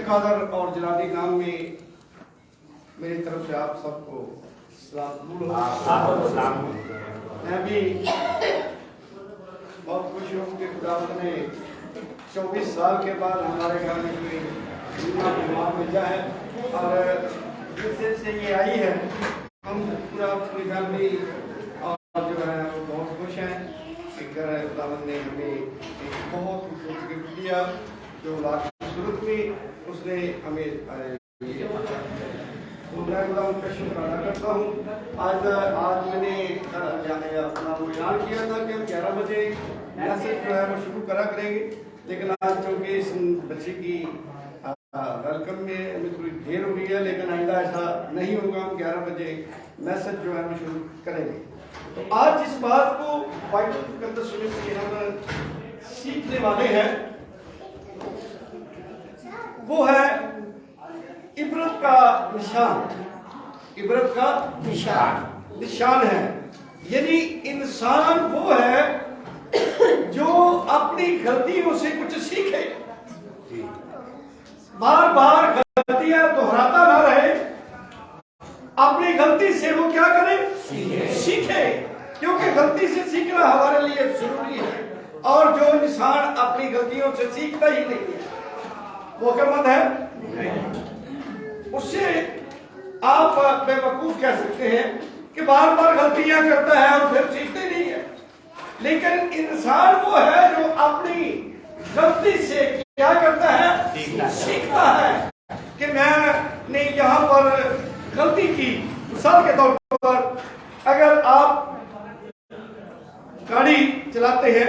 कादर और जलाली नाम में मेरी तरफ से आप सबको सलाम। मैं भी बहुत खुश हूँ कि खुदावंद ने 24 साल के बाद हमारे घर में कोई मेहमान भेजा है और जिस दिन से ये आई है हम पूरा अपनी फैमिली और जो है वो बहुत खुश हैं कि खुदावंद ने हमें एक बहुत खूबसूरत गिफ्ट दिया जो सूरत में उसने हमें मैं उनका शुक्र अदा करता हूँ। आज मैंने अपना ऐलान किया था कि हम 11 बजे मैसेज जो है वो शुरू करा करेंगे, लेकिन आज चूँकि इस बच्चे की वेलकम में हमें थोड़ी देर हो गई है, लेकिन आइंदा ऐसा नहीं होगा, हम 11 बजे मैसेज जो है वो शुरू करेंगे। तो आज जिस बात को बाइबल मुकद्दस में से हम सीखने वाले हैं वो है इबरत का निशान। इबरत का निशान है, यानी इंसान वो है जो अपनी गलतियों से कुछ सीखे, बार बार गलतियां दोहराता ना रहे, अपनी गलती से वो क्या करे, सीखे, क्योंकि गलती से सीखना हमारे लिए जरूरी है। और जो इंसान अपनी गलतियों से सीखता ही नहीं है वो अक्लमंद है, उससे आप बेवकूफ कह सकते हैं कि बार बार गलतियां करता है और फिर सीखते नहीं है। लेकिन इंसान वो है जो अपनी गलती से क्या करता है, सीखता है कि मैंने यहाँ पर गलती की। मिसाल के तौर पर अगर आप गाड़ी चलाते हैं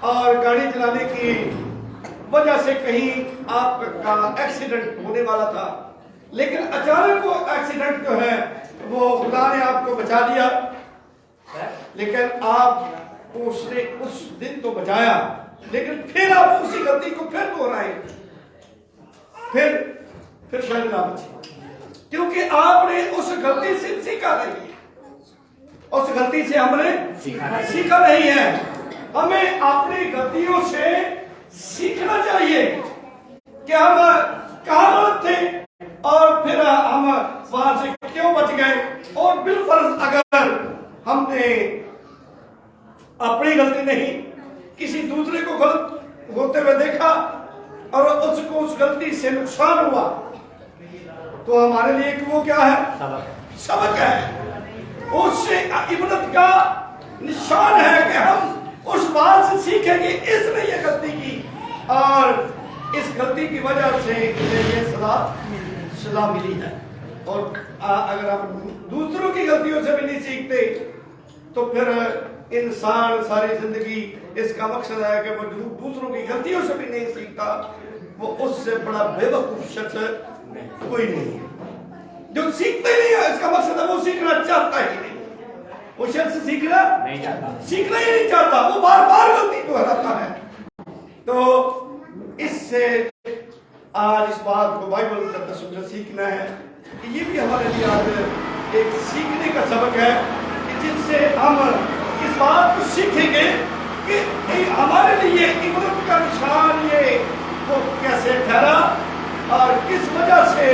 और गाड़ी चलाने की वजह से कहीं आपका एक्सीडेंट होने वाला था, लेकिन अचानक वो एक्सीडेंट जो है वो खुदा ने आपको बचा दिया, लेकिन आप उसने उस दिन तो बचाया, लेकिन फिर आप उसी गलती को फिर दोहराए, फिर शायद ना बचे, क्योंकि आपने उस गलती से सीखा नहीं है। उस गलती से हमने सीखा नहीं है। हमें अपनी गलतियों से सीखना चाहिए कि हम कहाँ गलत थे और फिर हम वहां से क्यों बच गए, और बिलफर्ज अगर हमने अपनी गलती नहीं किसी दूसरे को गलत होते हुए देखा और उसको उस गलती से नुकसान हुआ तो हमारे लिए वो क्या है, सबक है, उससे इबरत का निशान है कि हम उस बात से सीखेंगे इसने ये गलती की और इस गलती की वजह से इन्हें ये सजा मिली है। और अगर आप दूसरों की गलतियों से भी नहीं सीखते तो फिर इंसान सारी जिंदगी, इसका मकसद है कि वो दूसरों की गलतियों से भी नहीं सीखता, वो उससे बड़ा बेवकूफ शख्स कोई नहीं है। जो सीखते नहीं है इसका मकसद है वो सीखना चाहता ही नहीं, वो शख्स सीखना ही नहीं चाहता, वो बार बार गलती दोहराता है। तो इससे आज इस बात को बाइबल मुकद्दस से सीखना है कि ये भी हमारे लिए आज एक सीखने का सबक है कि जिससे हम इस बात को सीखेंगे कि हमारे लिए इबरत का निशान ये वो कैसे ठहरा और किस वजह से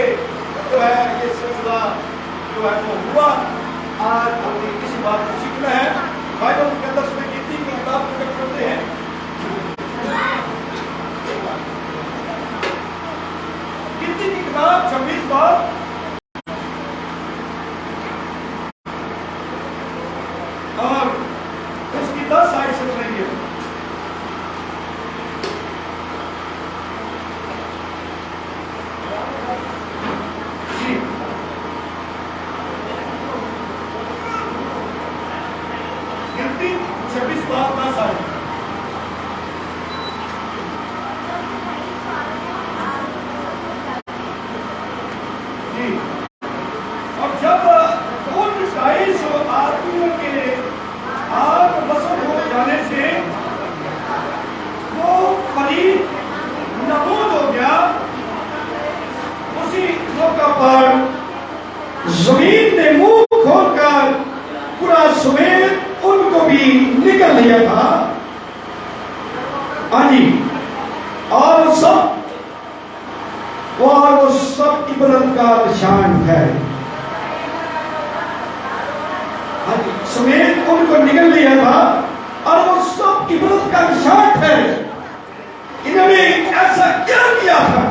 जो है ये सिलसिला जो है वो हुआ। आज हमें इसी बात को सीखना है। बाइबल मुकद्दस में गिनती की किताब को करते हैं, गिनती की किताब 26 बार और उसकी 10 आयत सुन रही है। गिनती 26 बार 10 आयत। और जब उन 250 आदमियों के आग बसर हो जाने से वो फरीक नबूद हो गया, उसी मौका पर जमीन ने मुंह खोलकर पूरा समेत उनको भी निकल लिया था। हाँ जी, और वो सब इबरत का निशान है। हाँ जी, समेत उनको निकल लिया था और वो सब इबरत का निशान है। इन्होंने ऐसा क्या किया था?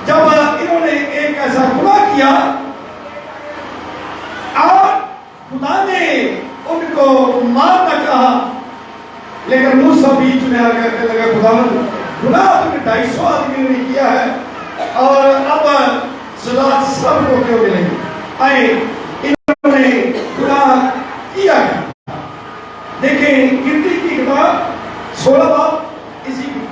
जब इन्होंने एक ऐसा गुनाह किया और खुदा ने उनको मारना चाहा, लेकिन मूसा बीच में आकर कहने लगा, खुदावंद गुनाह तुमने 250 आदमी ने किया है और अब सजा सबको क्यों मिलेगी? आए, इन्होंने गुनाह किया है। देखें गिनती की किताब 16 बाब इसी की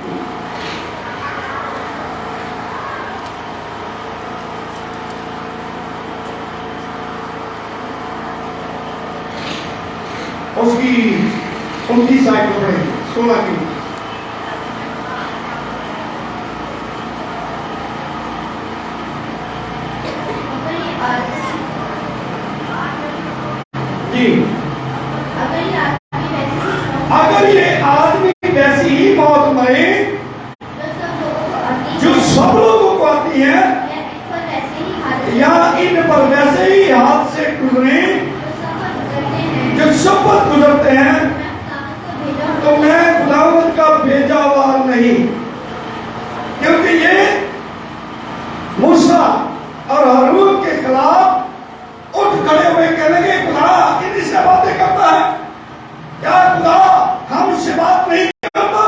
उसकी 29 आयत को पढ़ेंगे, 16 की। जी, अगर ये आदमी वैसी ही मौत मरे जो सब लोगों को आती है, या इन पर वैसे ही हाथ से गुजरे जो शपथ गुजरते हैं, तो मैं खुदावंद का भेजा हुआ नहीं। क्योंकि ये मूसा और हारून के खिलाफ उठ खड़े हुए कहने लगे, खुदा इनसे बातें करता है क्या? खुदा हमसे बात नहीं करता?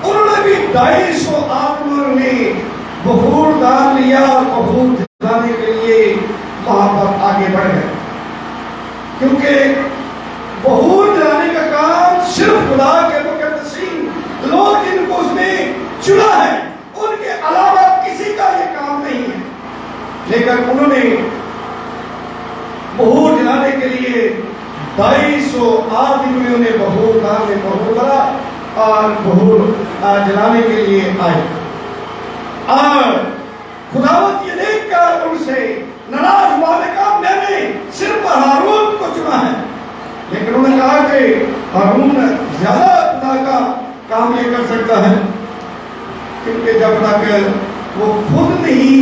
उन्होंने भी 250 आदमियों ने बहूर दान लिया और बहूर दिलाने के लिए वहां पर आगे बढ़ गए। क्योंकि बहूर दिलाने का काम सिर्फ खुदा के मुकद्दसीन लोग जिनको उसने चुना है, उनके अलावा किसी का ये काम नहीं है। लेकिन उन्होंने बहूर दिलाने के लिए 250 आदमियों ने बहूर दान में बहूर करा और बहूर जलाने के लिए आए। और खुदावंद ये देखकर उनसे नाराज हुआ, कहा मैंने सिर्फ हारून को चुना है। लेकिन उन्होंने कहा कि हारून ज्यादा खुदा का काम ये कर सकता है, क्योंकि जब तक वो खुद नहीं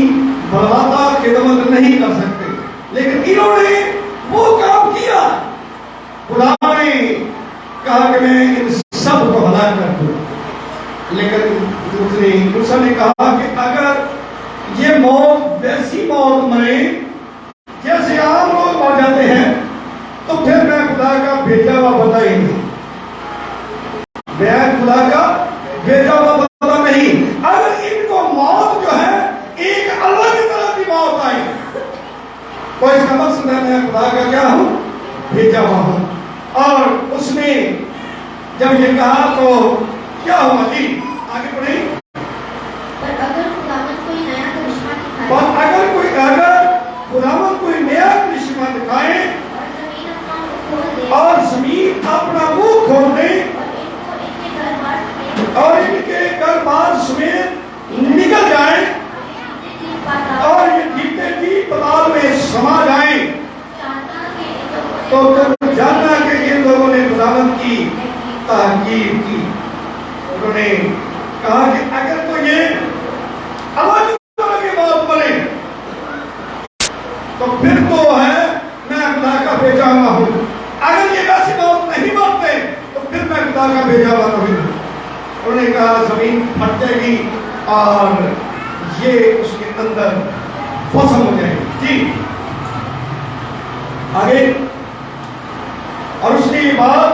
बलवाता खिदमत नहीं कर सकते। लेकिन इन्होंने वो काम किया। खुदा ने कहा कि मैं इन सब को हलाक कर दूं। लेकिन दूसरी मूसा ने कहा कि अगर ये मौत वैसी मौत मरे जैसे आम लोग मर जाते हैं, तो फिर मैं खुदा का भेजा हुआ बंदा ही नहीं। मैं खुदा का भेजा हुआ बंदा नहीं। अगर इनको मौत जो है एक अलग तरह की मौत आई, तो इसका मकसद है मैं खुदा का क्या हूं? भेजा हुआ हूं। और उसने जब ये कहा तो क्या हुआ जी? आगे बढ़े। अगर खुदावंद कोई नया करिश्मा दिखाए और जमीन अपना मुंह खोल दे और इनके घर बार समेत निकल जाए और ये जीते जी पताल में समा जाए, तो तब जानना कि इन लोगों ने खुदावंद की ताकीर की। उन्होंने कहा कि अगर तो ये अलग तरह की बात बने तो फिर तो है मैं खुदा का भेजा हुआ हूं। अगर ये वैसी बात नहीं मानते तो फिर मैं खुदा का भेजा हुआ नहीं हूं। उन्होंने कहा जमीन फट जाएगी और ये उसके अंदर फसल हो जाएगी। जी आगे। और उसने ये बात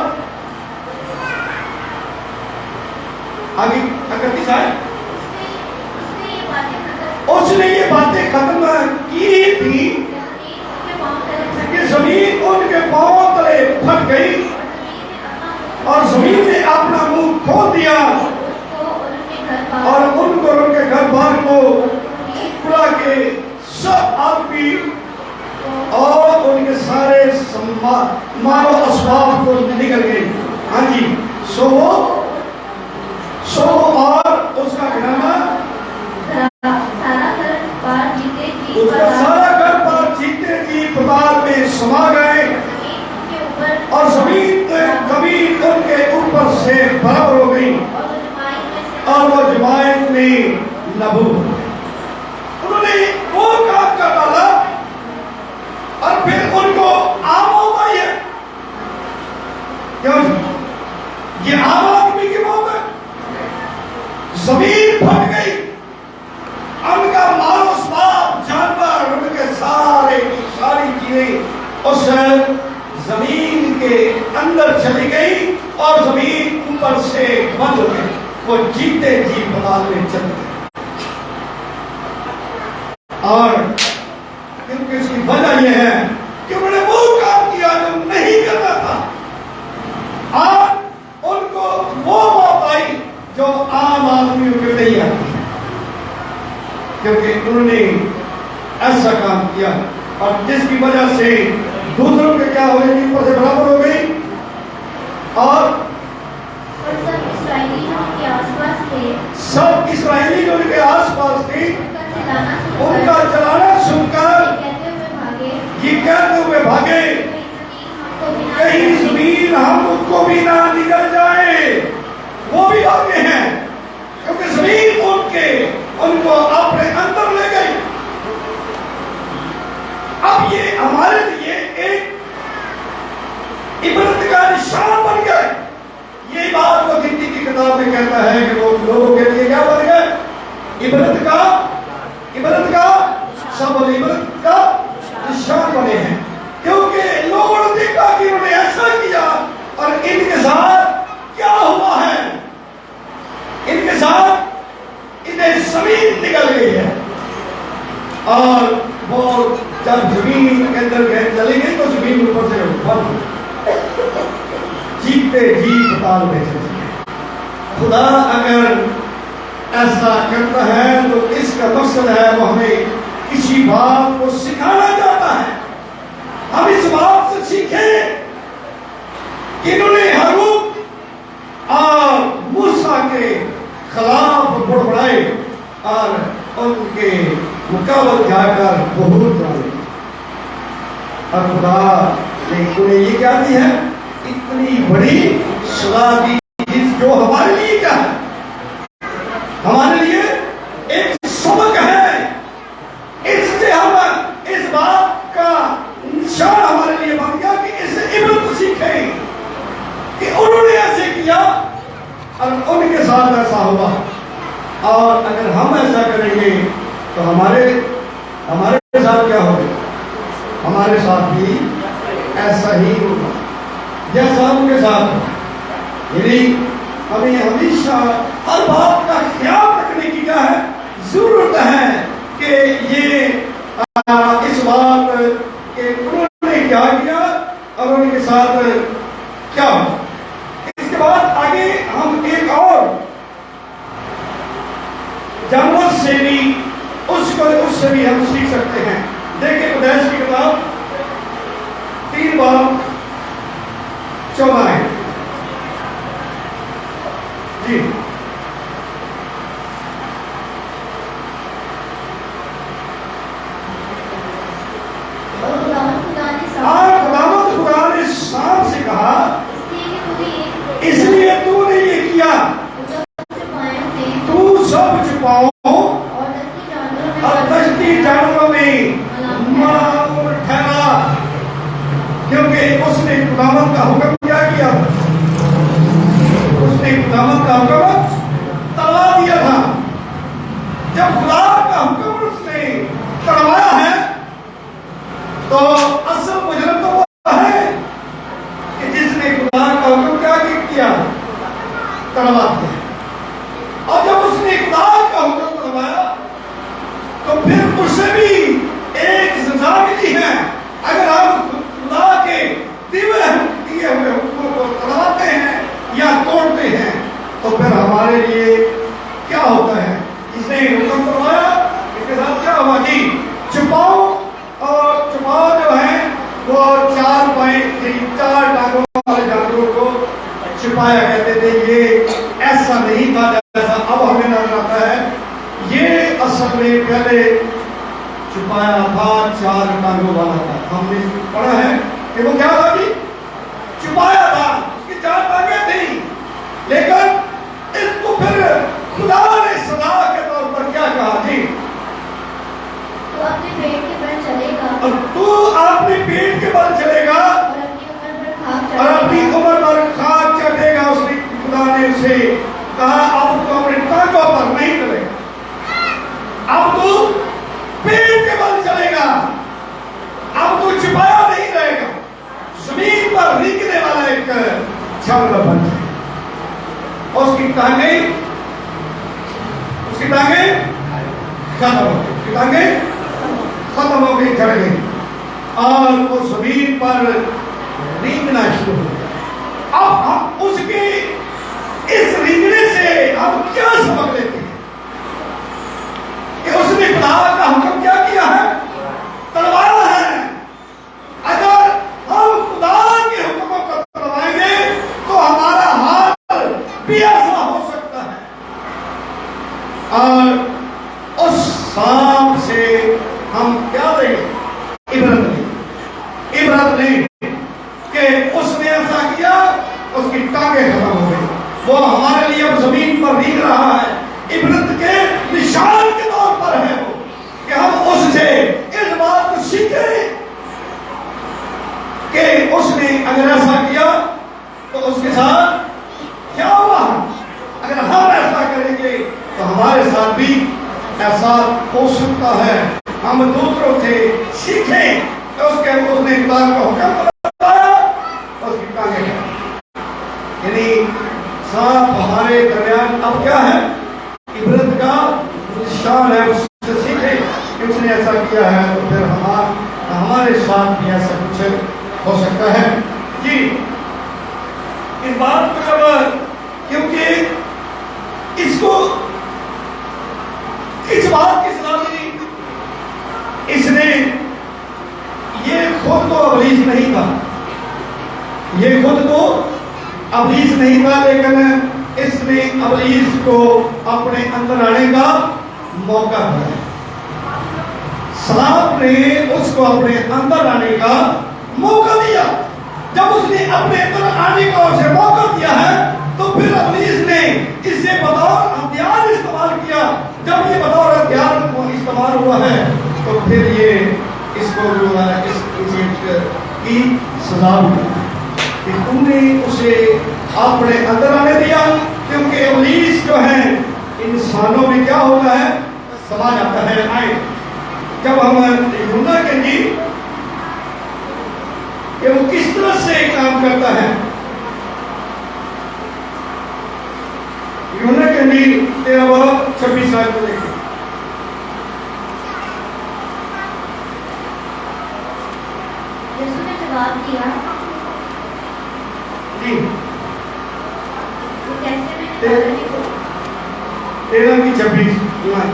आगे अगर उसने ये बातें खत्म की थी कि जमीन उनके पांव तले फट गई और जमीन ने अपना मुंह खोल दिया और उनको उनके घर बार को पूरा के सब आदमी और उनके सारे मानव असबाब को निकल गए। हाँ जी। सो और उसका घराना उसका सारा घर बार जीते जी पताल में समा गए जमीन के अंदर चली गई और जमीन ऊपर से बंद हो गई। वो जीते जी पताल में चल गए। और क्योंकि इसकी वजह यह है कि उन्होंने वो काम किया जो नहीं करना था। आज उनको वो मौत आई जो आम आदमियों के नहीं आती, क्योंकि उन्होंने ऐसा काम किया और जिसकी वजह से दूसरों के क्या हो गई, ऊपर से बराबर हो गई। और सब इस्राएली जो उनके आसपास थे, सब इस्राएली जो उनके आसपास थे, उनका चलाना सुनकर ये कहते हुए भागे, कहीं जमीन हमको भी ना निकल जाए। वो भी भागे हैं क्योंकि जमीन उनको अपने अंदर ले गई। अब ये हमारे लिए एक इबरत का निशान बन गया। ये बात वो गिनती की किताब में कहता है कि वो लोगों के लिए क्या बन गया, इबरत का सबल इबरत का निशान बने हैं। क्योंकि लोगों ने देखा कि उन्होंने ऐसा किया और इनके साथ क्या हुआ है, इनके साथ इन्हें जमीन निकल गई है। और वो जब जमीन के अंदर चली गई तो जमीन ऊपर से बंद, जीते जी पताल में चले गए। खुदा अगर ऐसा करता है तो इसका मकसद है वो हमें किसी बात को सिखाना चाहता है। हम इस बात से सीखें कि इन्होंने हारून और मूसा के खिलाफ बड़बड़ाए और उनके मुकाबले जाकर बहुत डाले। और खुदा ने उन्हें ये क्या दी है, इतनी बड़ी सजा दी जो हमारे लिए क्या है, हमारे लिए एक सबक है। इससे हम इस बात का निशान हमारे लिए बन गया कि इससे इबरत सीखें कि उन्होंने ऐसे किया और उनके साथ ऐसा हुआ। और अगर हम ऐसा करेंगे तो हमारे साथ क्या होगा, हमारे साथ भी ऐसा ही होगा जैसा उनके साथ होगा। यदि हमें हमेशा हर बात का ख्याल रखने की क्या है, जरूरत है कि ये इस बात के उन्होंने क्या किया और उनके साथ क्या हो। इसके बाद आगे हम एक और जानवर से भी उससे भी हम सीख सकते हैं। देखिए पैदाइश की किताब 3:14 जी। खुदा ने सांप से कहा, इसलिए तूने ये किया, तू सब छुपाओ और दस्ती जानवरों में मालूम ठहरा। क्योंकि उसने खुदावंद का हुक्म क्या किया, उसने खुदावंद का हुक्म तड़वा दिया था। जब खुदा का हुक्म उसने तड़वाया है तो असल मुजरम तो वो है कि जिसने खुदा का हुक्म क्या किया, तड़वा दिया। और जब उसने खुदा का हुक्म तड़वाया तो फिर उसे भी एक सजा मिली है। अगर हम खुदा के दिए हुए हुक्मों को तड़वाते हैं या तोड़ते हैं तो फिर हमारे लिए क्या होता है। इसने हुक्म तड़वाया, इसके साथ क्या हुआ जी, छुपाओ। और छुपाओ जो है वो 4 टांगों वाले जानवरों को छुपाया कहते थे। ये ऐसा नहीं था जैसा अब हमें नजर आता है। ये असल में पहले छुपाया था 4 टांगों वाला था। हमने पढ़ा है कि वो क्या था जी, छुपाया था, उसकी 4 टांगें थी। लेकिन इसको फिर खुदा ने सदा के तौर पर क्या कहा जी, तो अपने पेट के बल चलेगा और तू अपने पेट के बल चलेगा और अपनी उम्र पर खाक चढ़ेगा। उसने खुदा ने उसे कहा, अब तो अपने टांगों पर नहीं चलेगा, अब तू पेट के बल चलेगा, अब तू छिपाया नहीं रहेगा, जमीन छाल बन जाए। उसकी टांगे खत्म हो गई, उसकी टांगे खत्म हो गई, झड़ गई और वो जमीन पर रेंगना शुरू हो गया। अब हम उसके इस रेंगने से हम क्या समझ लेते हैं कि उसने खुदा का हुक्म क्या किया है? तलवार है। अगर हम खुदा के हुक्मों को तलवाएंगे तो हमारा हाल भी ऐसा हो सकता है। और उस सांप से हम क्या लेंगे? इबरत नहीं कि उसने ऐसा किया, उसकी टांगे खत्म हो गई, वो हमारे लिए अब जमीन पर भीग रहा है। इबरत के निशान के तौर पर है वो कि हम उससे इस बात को सीखें कि उसने अगर ऐसा किया तो उसके साथ क्या हुआ। अगर हम ऐसा करेंगे तो हमारे साथ भी ऐसा हो सकता है। हम दूसरों से सीखें तो उसके उसने खुदा का हुक्म बताया, उसकी टांगे यानी सांप हमारे दरमियान अब क्या है? इबरत का निशान है। उससे सीखे कि उसने ऐसा किया है तो फिर हमारे साथ भी ऐसा कुछ हो सकता है जी। इस बात को जब क्योंकि इसको इस बात की सलाह मिली, इसने ये खुद तो अबलीस नहीं था, ये खुद तो अबलीस नहीं था, लेकिन इसने अबलीस को अपने अंदर आने का मौका दिया। सांप ने उसको अपने अंदर आने का मौका दिया। जब उसने अपने अंदर आने का उसे मौका दिया है तो फिर अबलीस ने इसे बतौर हथियार इस्तेमाल किया। जब ये बतौर हथियार इस्तेमाल हुआ है तो फिर ये इसको जो है इस की सजा हुई कि तुमने उसे अपने अंदर आने दिया। क्योंकि इब्लीस जो है इंसानों में क्या होता है? समा जाता है। आए जब हम यूहन्ना के जी कि वो किस तरह से काम करता है, यूहन्ना के जी 13:26 को देखिए। यीशु ने जवाब दिया, जी वो कैसे मैंने पालने को 13:26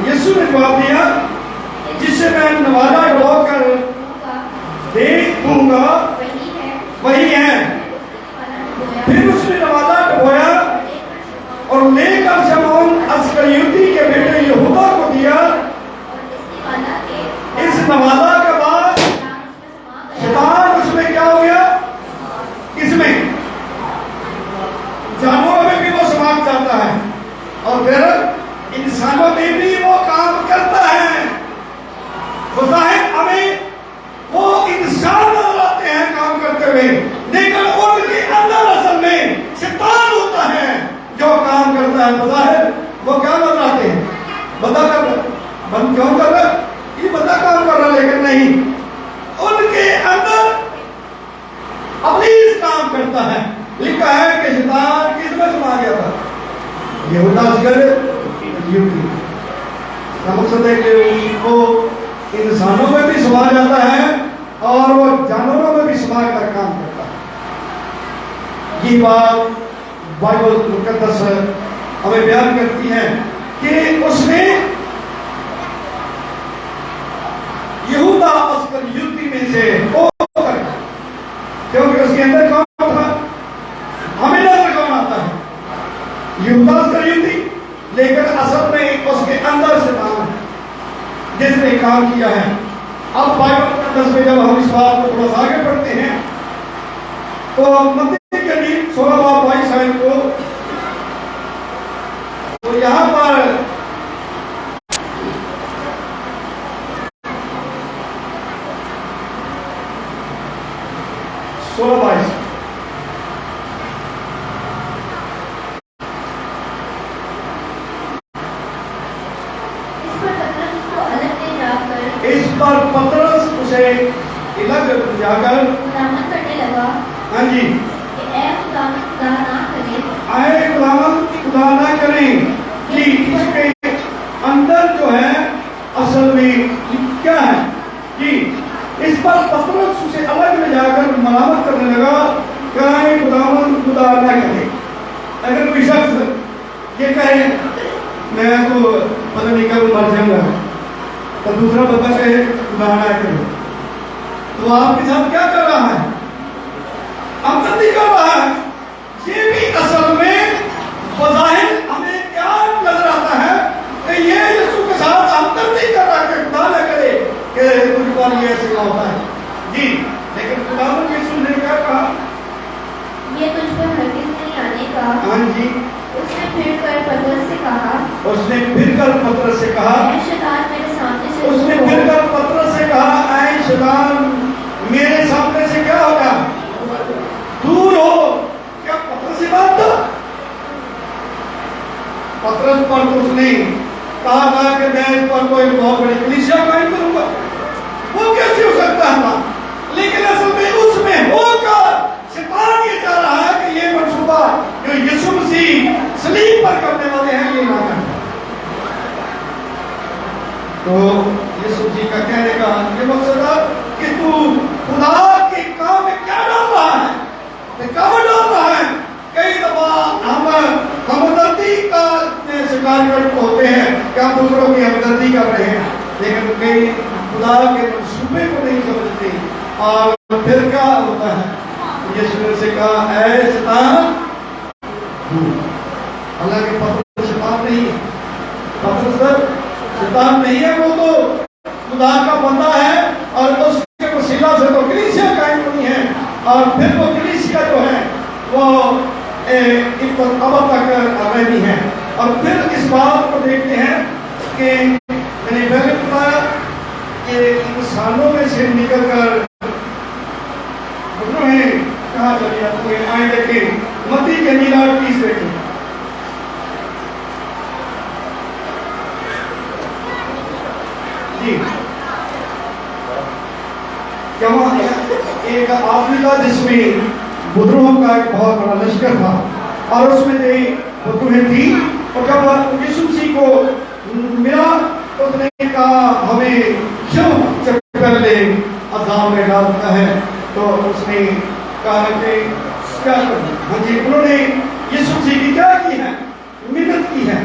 यीशु ने जवाब दिया, जिसे मैं नवाला डुबोकर देखूंगा वही है। फिर उसने नवाला डुबोया और लेकर शमौन अस्करियोती के बेटे यहूदा को दिया। इस नवाला के बाद शैतान उसमें क्या हो गया? किसमें? जानवरों में भी वो समाप्त जाता है और फिर इंसानों में भी वो काम करता है। हमें वो इंसान नजर आते हैं काम करते हुए, लेकिन उनके अंदर असल में शैतान होता है जो काम करता है। बज़ाहिर वो क्या नजर आते हैं? बंदा कर रहा, बंद क्यों कर रहा? ये बंदा काम कर रहा, लेकिन नहीं, उनके अंदर इब्लीस काम करता है। लिखा है कि शैतान किसमें समा गया था? यहूदा अस्करियोती। मकसद है कि उसको इंसानों में भी समा जाता है और वो जानवरों में भी समा कर काम करता है। ये बात बाइबल मुकद्दस हमें बयान करती है कि उसने यहूदा अस्करियोती में से होकर, क्योंकि उसके अंदर कौन था? हमें नजर कौन आता है? यहूदा अस्करियोती, लेकिन असल में उसके अंदर से नाम है जिसने काम किया है। अब बाइबल मुकद्दस में जब हम इस बात को थोड़ा सा आगे पढ़ते हैं तो मत्ती के गीत 16:22 को, तो यहां पर इस पर पतरस उसे अलग जाकर खुदावंद करने लगा हाँ जी कि ऐ खुदावंद खुदा ये कहे मैं तो पता नहीं कब मर जाऊंगा, तो दूसरा बंदा कहे खुदा करो, तो आपके साथ क्या कर रहा है? हमदर्दी कर रहा है। ये भी असल में बज़ाहिर हमें क्या नजर आता है कि ये यीशु के साथ हमदर्दी कर रहा है, खुदा न करे कि कुछ बार ये ऐसे होता है जी। लेकिन खुदा यीशु ने क्या कहा? ये तुझ पर हरगिज़ नहीं आने का। हाँ जी। उसने फिर कर पतरस से कहा, उसने फिर कर पतरस से कहा, ऐ शैतान मेरे सामने से उसने दूर हो। फिर कर पतरस से कहा, ऐ शैतान मेरे सामने से क्या होगा? दूर हो। क्या पतरस से बात था? पतरस पर तो उसने कहा था कि मैं इस पर कोई बहुत बड़ी कलीसिया कायम करूंगा। वो कैसे हो सकता था? लेकिन असल में उसमें होकर शैतान ये चाह रहा है कि ये मंसूबा जो यीशु मसीह सलीब पर करने वाले हैं ये ना करें। तो यीशु जी का कहने का ये मकसद है कि तू खुदा के काम में क्या डाल रहा है, कब डाल रहा है। कई दफा हम हमदर्दी का शिकार होते हैं कि हम दूसरों की हमदर्दी कर रहे हैं, लेकिन कई खुदा के मंसूबे को नहीं समझते। और फिर क्या होता है? यीशु ने से कहा, ऐ शैतान दूर। हालांकि पतरस शैतान नहीं है, पतरस शैतान नहीं है, वो तो खुदा का बंदा है और उसके वसीला से तो कलीसिया कायम हुई है। और फिर वो कलीसिया जो है वो अब तक रहनी है। और फिर इस बात को देखते हैं कि मैंने पहले बताया कि इंसानों में से निकलकर कहाँ चले जाते हैं? आए देखें मत्ती के नीला 30 देखें। जी क्या वहां एक आदमी था जिसमें बुद्रोह का एक बहुत बड़ा लश्कर था और उसमें बुद्रोह थी। और जब यीशु मसीह को मिला तो उसने कहा हमें क्यों चक्कर ले अज़ाब में डालता है? तो उसने कहा कि क्या करूं? हाँ जी, उन्होंने यीशु मसीह की क्या की है? मिन्नत की है।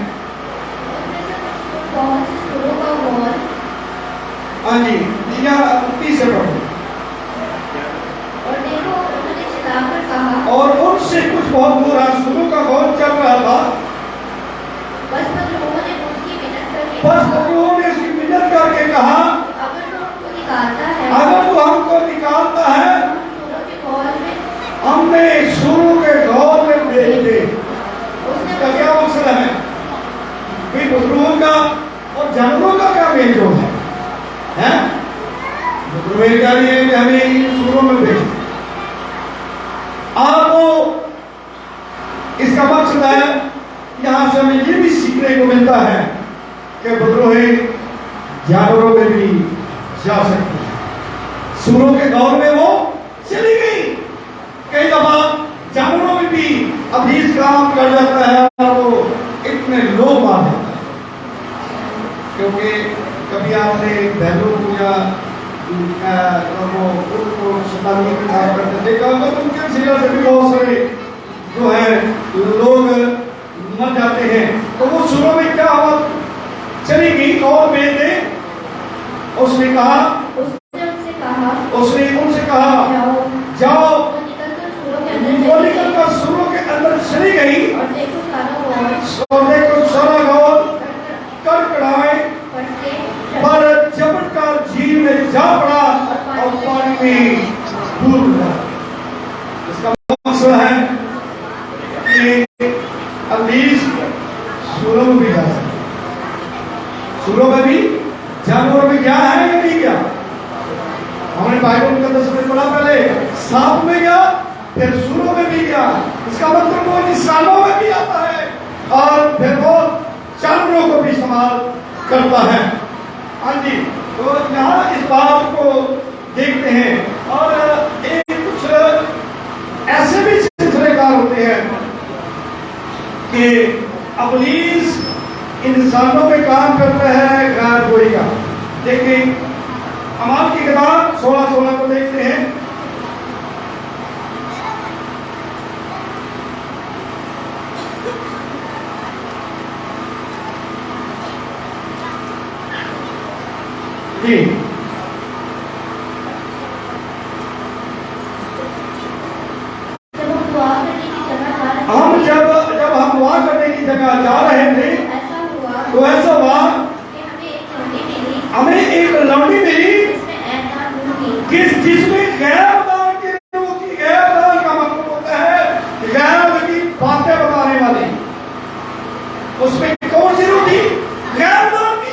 हाँ जी, यहाँ 30 से पढ़ो। और देखो उन्होंने चिल्लाकर कहा, और उनसे कुछ बहुत दूर सुरों का गौर चल रहा था। बस लोगों ने उसकी मिन्नत करके बस लोगों ने उसकी मिन्नत करके कहा, अगर तो हमको निकालता है, अगर तो हमको निकालता है हमें सूरों के घौल में हमने सूरों के घौल में भेज दे। उसका क्या मकसद है? भाई बुजुर्गों का और जानवरों का क्या मेल जोल है? हैं? बुजुर्ग कह रही है कि हमें इन सूरों में भेज दे। आपको इसका मकसद है, यहां से हमें ये भी सीखने को मिलता है कि बुजुर्ग जानवरों में भी जा सकती है। सूरों के दौर में वो चली गई। कई दफा जानवरों में भी अभीस काम कर जाता है और वो इतने लोग मार देता है। क्योंकि कभी आपने बैलों को या वो उनको शताब्दी में काम करते देखा होगा तो उनके सिला से भी बहुत सारे जो है लोग मर जाते हैं। तो वो सूरों में क्या हुआ? चली गई और में दे। उसने उनसे कहा जाओ। वो निकलकर सूरों के अंदर चली गई और देखो सारा गौर कड़कड़ाए पर झपटकर झील में जा पड़ा और पानी में डूब गया। इसका मकसद है कि अलीस सूरों में भी जा सकते, सूरों में भी, जानवरों में क्या है या नहीं क्या? हमने बाइबल मुकद्दस में पढ़ा, पहले सांप में गया फिर सूरों में भी गया। इसका मतलब वो इंसानों में भी आता है और फिर वो जानवरों को भी इस्तेमाल करता है। हाँ जी, तो यहाँ इस बात को देखते हैं। और एक कुछ ऐसे भी सिलसिलेकार होते हैं कि अबलीस इंसानों में काम करता है गैर गोई का। देखिए अमाल की किताब 16:16 को देखते हैं। जी जब हम दुआ करने की जगह जा रहे हम जब हम दुआ करने की जगह जा रहे थे ऐसा हुआ तो ऐसा हुआ कि हमें एक लौंडी मिली जिसमें ऐसा रूह थी जिसमें गैर दान की रूह थी। गैर दान का मतलब होता है गैर की बातें बताने वाली। उसमें कौन सी रूह थी? गैर दान की।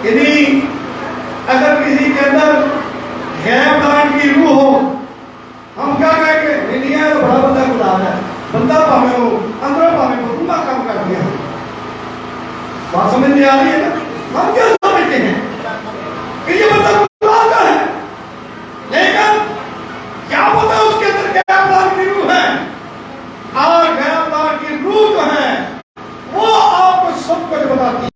यदि अगर किसी के अंदर गैर दान की रूह हो